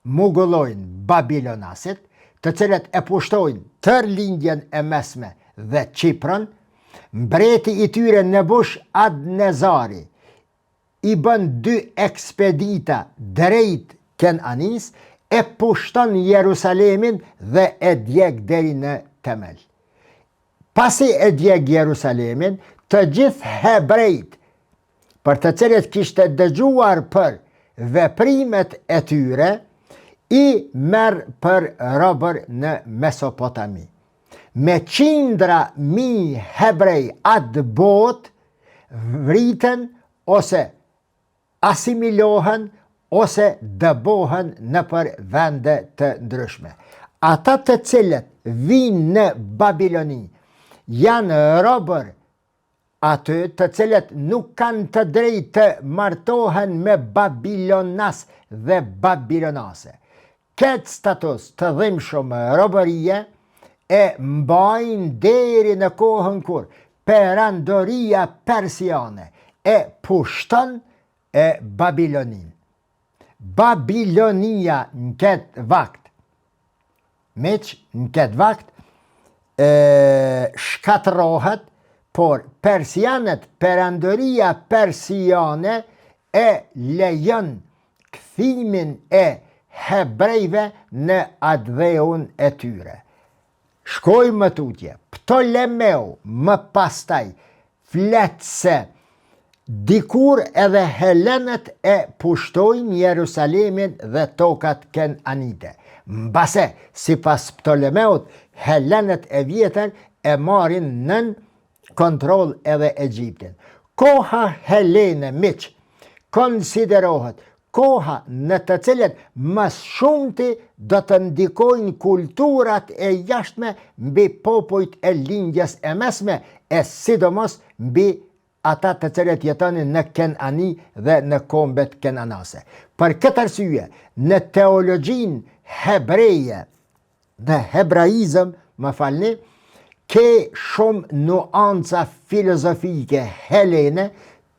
mugullojnë babilonasit, të cilët e pushtojnë tër lindjen e mesme dhe Qipron, mbreti i tyre Nebushadnezari i bën 2 ekspedita drejt Kenanis, e pushton Jerusalemin dhe e djeg deri në temel. Pasi e djeg Jerusalemin, të gjithë hebrejt, për të cilët kishte dëgjuar për veprimet e tyre, i merr për robër në Mesopotami. Me qindra mi hebrej atë botë vriten ose asimilohen ose dëbohen në për vende të ndryshme. Ata të cilët vinë në Babiloni janë robër aty, të cilët nuk kanë të drejtë të martohen me Babilonas dhe Babilonase. Këtë status të dhimbshëm robërie e mbajnë deri në kohën kur perandoria persiane e pushton e Babilonin. Babilonia në këtë vakt, shkatërrohet, por persianët, perandoria persiane e lejon kthimin e hebrejve në atë dheun e tyre. Shkoj më tutje, Ptolemeu më pastaj flet se dikur edhe Helenët e pushtojnë Jerusalemin dhe tokat Kenanite. Mbase, si pas Ptolemeut, Helenët e vjetër e marrin nën kontroll edhe Egjiptin. Koha Helene, miq, konsiderohet koha në të cilën më shumti do të ndikojnë kulturat e jashtme mbi popujt e lindjes e mesme, e sidomos mbi ata të cilët jetonin në Kenani dhe në kombet kenanase. Për këtë arsye, në teologjinë hebreje dhe hebraizëm, më falni, ke shumë nuanca filozofike helene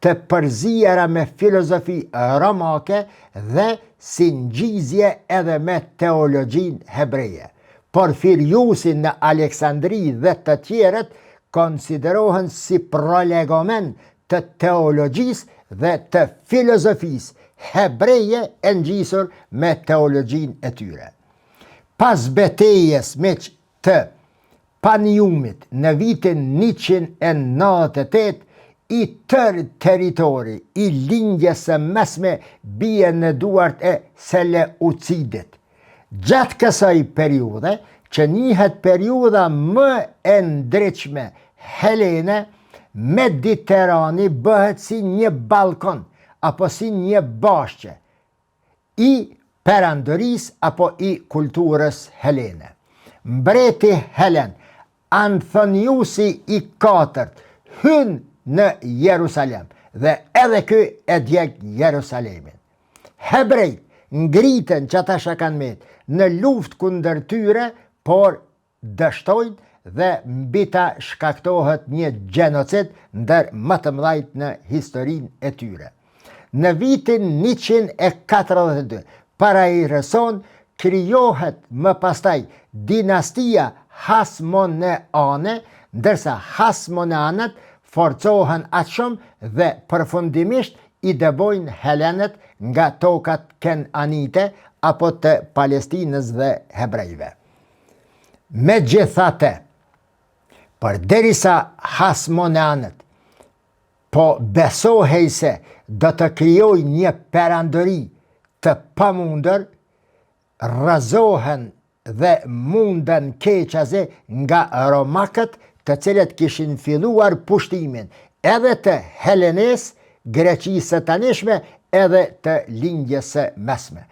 të përzijera me filozofi romake dhe si ngjizje edhe me teologjinë hebreje. Porfiriusi në Aleksandri dhe të tjerët konsiderohen si prolegomen të teologjisë dhe të filozofisë hebreje e ngjisur me teologjinë e tyre. Pas betejës miq të Paniumit në vitin 198, i tërë territori i lindjes së mesme bie në duart e Seleucidit. Gjatë kësaj periudhe, që njihet periudha më e ndritshme helene, Mediterani bëhet si një balkon apo si një bashqe i perandorisë apo i kulturës helene. Mbreti Helen, Anthoniusi i IV, hyn në Jerusalem dhe edhe ky e djeg Jerusalemin. Hebrejt ngritën që ata shakanmet në luftë kundër tyre, por dështojnë dhe mbi ta shkaktohet një gjenocid ndër më të mëdhejt në historinë e tyre. Në vitin 142 para i.R. krijohet më pastaj dinastia Hasmoneane, ndërsa Hasmoneanët forcohen atë shumë dhe përfundimisht i dëbojnë Helenët nga tokat Kenanite apo të Palestinës dhe hebrejve. Megjithatë, përderisa Hasmoneanët po besohej se do të krijojnë një perandori të pamundur, rrëzohen dhe munden keqazi nga romakët, të cilët kishin filluar pushtimin edhe të Helenes, Greqisë së tanishme, edhe të lindjes së mesme.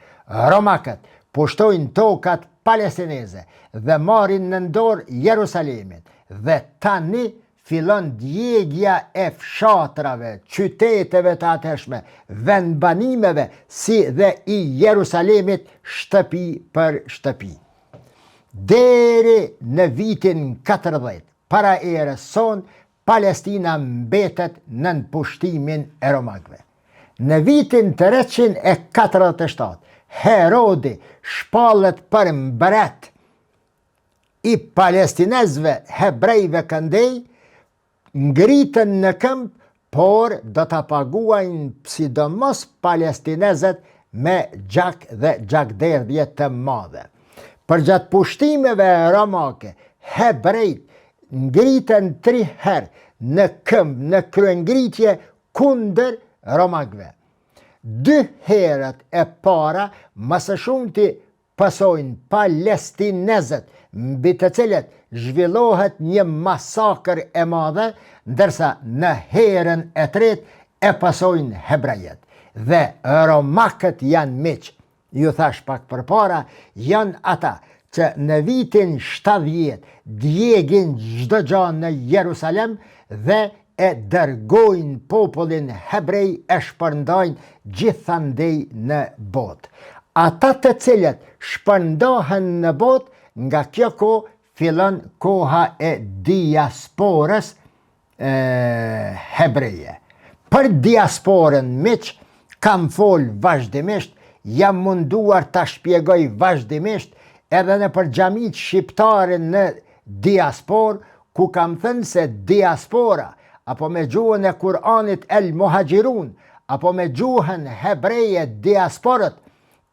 Romakët pushtojnë tokat palestineze dhe marrin në dorë Jerusalemin, dhe tani fillon djegja e fshatrave, qyteteve të atërshme, vendbanimeve, si dhe i Jerusalemit shtëpi për shtëpi. Deri në vitin 40 para erës son, Palestina mbetet nën pushtimin e romakëve. Në vitin 347, Herodi shpallet për mbret i palestinezve hebrejve këndej, ngritën në këmbë, por do të paguajnë sidomos palestinezet me gjak dhe gjakderdhje të madhe. Përgjatë pushtimeve romake, hebrejt ngritën 3 herë në këmbë, në kryengritje kundër romakëve. 2 herët e para më së shumti pasojnë palestinezët, mbi të cilët zhvillohet një masakër e madhe, ndërsa në herën e tretë e pasojnë hebrejët. Dhe romakët janë miq, ju thash pak përpara, janë ata që në vitin 70 djegin çdo gjë në Jerusalem dhe e dërgojnë popullin hebrej, e shpërndajnë gjithandej në botë. Ata të cilët shpërndahen në botë, nga kjo kohë fillon koha e diasporës hebreje. Për diasporën miq, kam folë vazhdimisht, jam munduar ta shpjegoj vazhdimisht edhe në për xhamit shqiptare në diasporë, ku kam thënë se diaspora, apo me gjuhën e Kur'anit el Muhajirun, apo me gjuhën hebreje diasporët,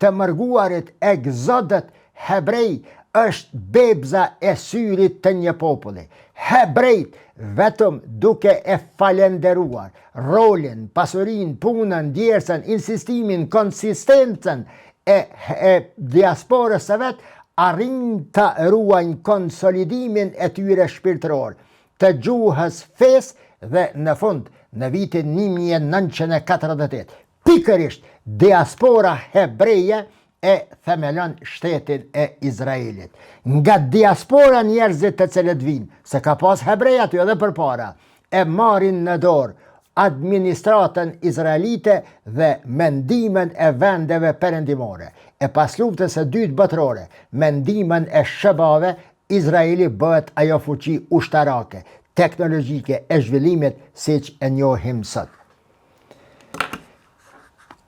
të mërguarit egzodët hebrej, është bebza e syrit të një populli. Hebrejt vetëm duke e falenderuar rolin, pasurinë, punën, djersën, insistimin, konsistencën e diasporës së vet, arrin të ruajnë konsolidimin e tyre shpirtëror, të gjuhës fesë dhe në fund, në vitin 1948, pikërisht diaspora hebreje e themelon shtetin e Izraelit. Nga diaspora njerëzit të cilët vinë, se ka pas hebrej aty edhe përpara, e marrin në dorë administratën izraelite dhe mendimin e vendeve perëndimore. E pas luftës së dytë botërore, mendimin e shëbave, Izraeli bëhet ajo fuqi ushtarake, teknologjike e zhvillimit siç e njohim sot.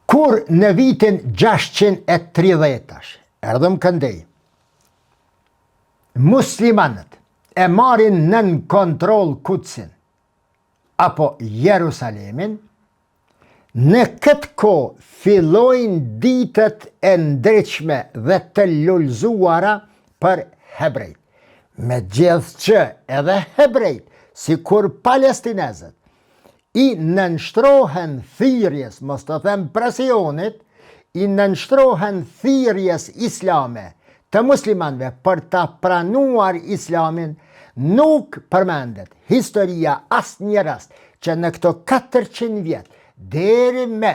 Kur në vitin 630-tash, erdhëm këndej, muslimanët e marrin nën kontroll Kutsin apo Jerusalemin, në këtë kohë fillojnë ditët e ndritshme dhe të lullzuara për hebrejt. Megjithëse edhe hebrejt, si kur palestinezët, i nënshtrohen thirrjes, mos të them presionit, i nënshtrohen thirrjes islame të muslimanëve për ta pranuar islamin, nuk përmendet historia asnjë rast që në këto 400 vjet deri me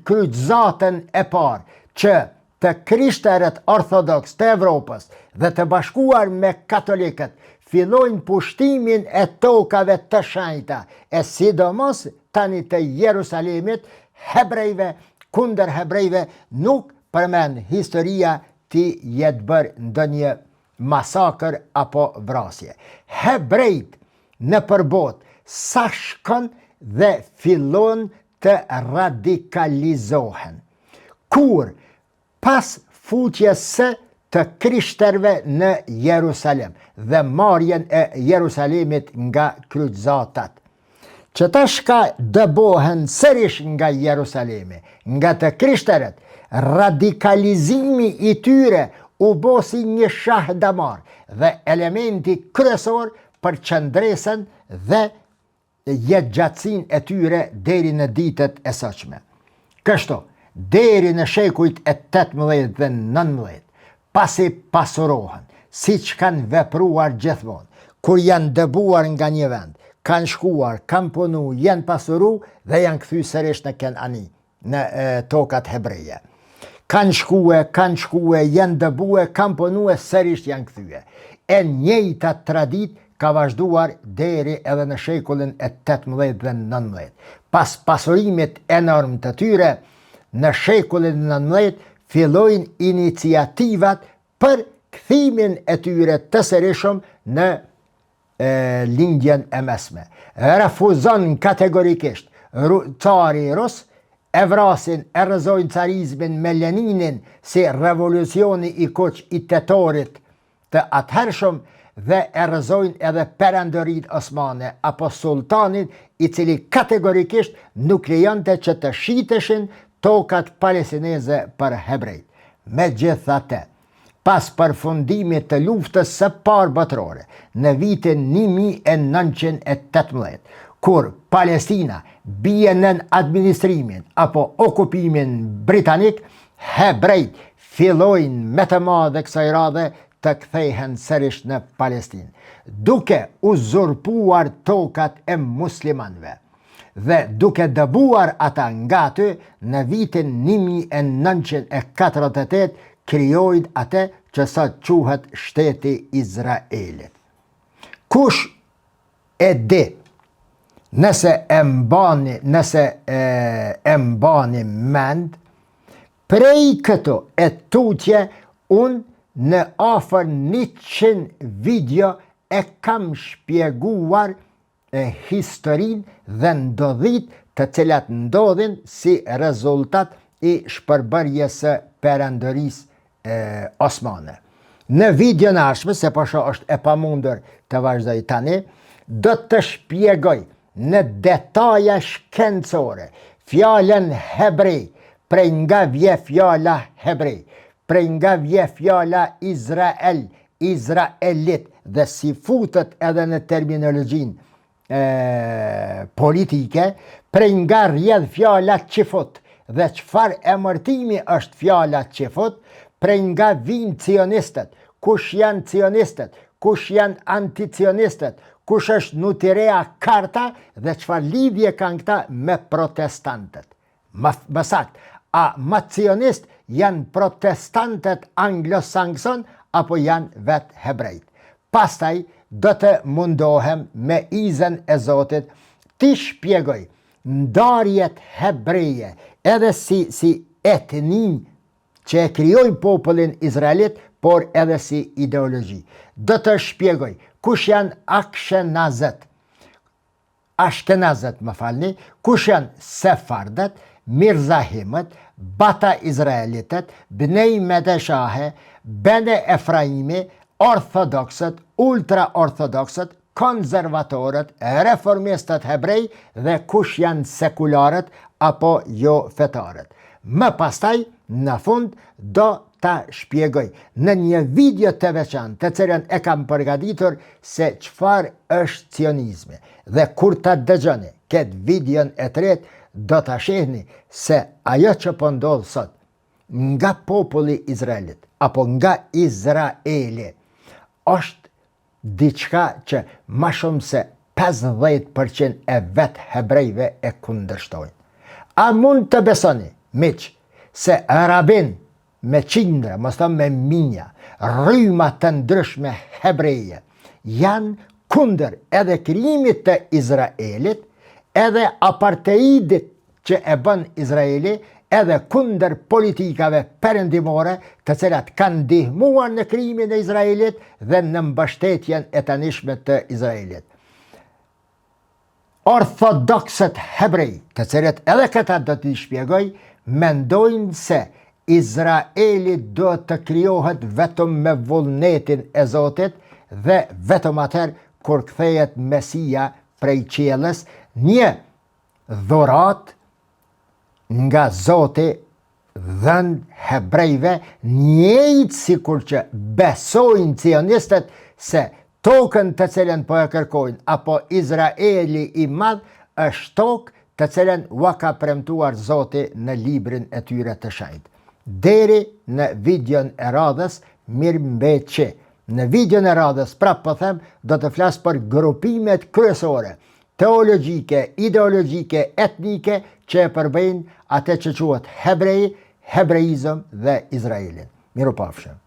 kryqëzatën e parë që të krishterët ortodoks të Evropës dhe të bashkuar me katolikët fillojnë pushtimin e tokave të shenjta, e sidomos tani të Jerusalemit, hebrejve kundër hebrejve nuk përmend historia ti jetë bërë ndonjë masakër apo vrasje. Hebrejt në përbot sa shkon dhe fillon të radikalizohen. Kur pas futjes së të krishterëve në Jerusalem dhe marrjen e Jerusalemit nga kryqëzatat, që ta shka dëbohen sërish nga Jerusalemi, nga të krishterët, radikalizimi i tyre u bosi një shahdamar dhe elementi kryesor për qëndresën dhe jetëgjatësin e tyre deri në ditët e sotshme. Kështu, deri në shekujt e 18 dhe 19, pasi pasurohen, si që kanë vepruar gjithmonë, kur janë dëbuar nga një vend, kanë shkuar, kanë punu, janë pasuru dhe janë kthy sërish në Kenani, në tokat hebreje. Kanë shkue, janë dëbue, kanë punue, sërish janë kthye. E njëjta tradit ka vazhduar deri edhe në shekullin e 18 dhe 19. Pas pasurimit enorm të tyre, në shekullin e 19 fillojnë iniciativat për kthimin e tyre të sërishëm në lindjen e mesme. Refuzon kategorikisht cari rus, e vrasin, e rrëzojnë carizmin me Leninin si revolucioni i koq i tetorit të atëhershëm dhe e rrëzojnë edhe perandërit osmane apo sultanin i cili kategorikisht nuk lejonte që të shiteshin tokat palestineze për hebrejt. Megjithatë, pas përfundimit të luftës së parë botërore në vitin 1918, kur Palestina bie nën administrimin apo okupimin britanik, hebrejt fillojnë me të madhe kësaj radhe të kthehen sërish në Palestinë, duke uzurpuar tokat e muslimanëve dhe duke dëbuar ata nga aty në vitin 1948 krijojnë atë që sot quhet shteti Izraelit. Kush e di, nëse e mbani mend, prej këto e tutje, unë në afër 100 video e kam shpjeguar historinë dhe ndodhit të cilat ndodhin si rezultat i shpërbërjes së perandërisë osmane. Në video në ardhshme, se pasha është e pamundur të vazhdoj tani, do të shpjegoj në detaja shkencore fjalën hebrej, prej nga vje fjala hebrej, prej nga vje fjala Izrael, Izraelit, dhe si futet edhe në terminologjin politike, prej nga rjedh fjala qifut, dhe qfar emërtimi është fjala qifut, prej nga vinë cionistet, kush janë cionistet, kush janë anticionistet, kush është Nutirea Karta dhe qfar lidhje kanë këta me protestantet. Më sakt, a ma cionist janë protestantet anglo-sankson apo janë vetë hebrejt. Pastaj do të mundohem me izën e Zotit ti shpjegoj ndarjet hebreje edhe si etni që e krijojnë popullin izraelit, por edhe si ideologji. Do të shpjegoj kush janë Ashkenazet, më falni, kush janë Sefardet, Mirzahimët, Bata Izraelitet, Bnej Medeshahe, Bene Efraimi, Orthodoksët, Ultra-Orthodoksët, konservatorët, reformistët hebrej dhe kush janë sekularët apo jo fetarët. Më pastaj, në fund, do ta shpjegoj në një video të veçantë të cilën e kam përgatitur se çfarë është cionizmi. Dhe kur ta dëgjoni këtë videon e tretë, do ta shihni se ajo që po ndodh sot nga populli Izraelit apo nga Izraeli është diçka që më shumë se 50% e vetë hebrejve e kundërshtojnë. A mund të besoni, miq, se rabin me qindra, mos thëmë me minja, rryma të ndryshme hebreje, janë kundër edhe krijimit të Izraelit, edhe apartheidit që e bën Izraeli, edhe kundër politikave perëndimore të cilat kanë ndihmuar në krijimin e Izraelit dhe në mbështetjen e tanishme të Izraelit. Orthodoksët hebrej, të cilët edhe këta do t'i shpjegoj, mendojnë se Izraeli do të krijohet vetëm me vullnetin e Zotit dhe vetëm atëherë kur kthehet Mesia prej qiellës, një dhurat nga Zoti dhënë hebrejve, njëjtë sikur që besojnë cionistët se tokën të cilën po e kërkojnë apo Izraeli i madh është tokë të cilën ua ka premtuar Zoti në librin e tyre të shenjtë. Deri në videon e radhës, mirëmbëjtje. Në videon e radhës, prapë po them, do të flas për grupimet kryesore, teologjike, ideologjike, etnike, që e përbëjnë atë që quhet hebrej, hebreizëm dhe Izraelin. Mirupafshim.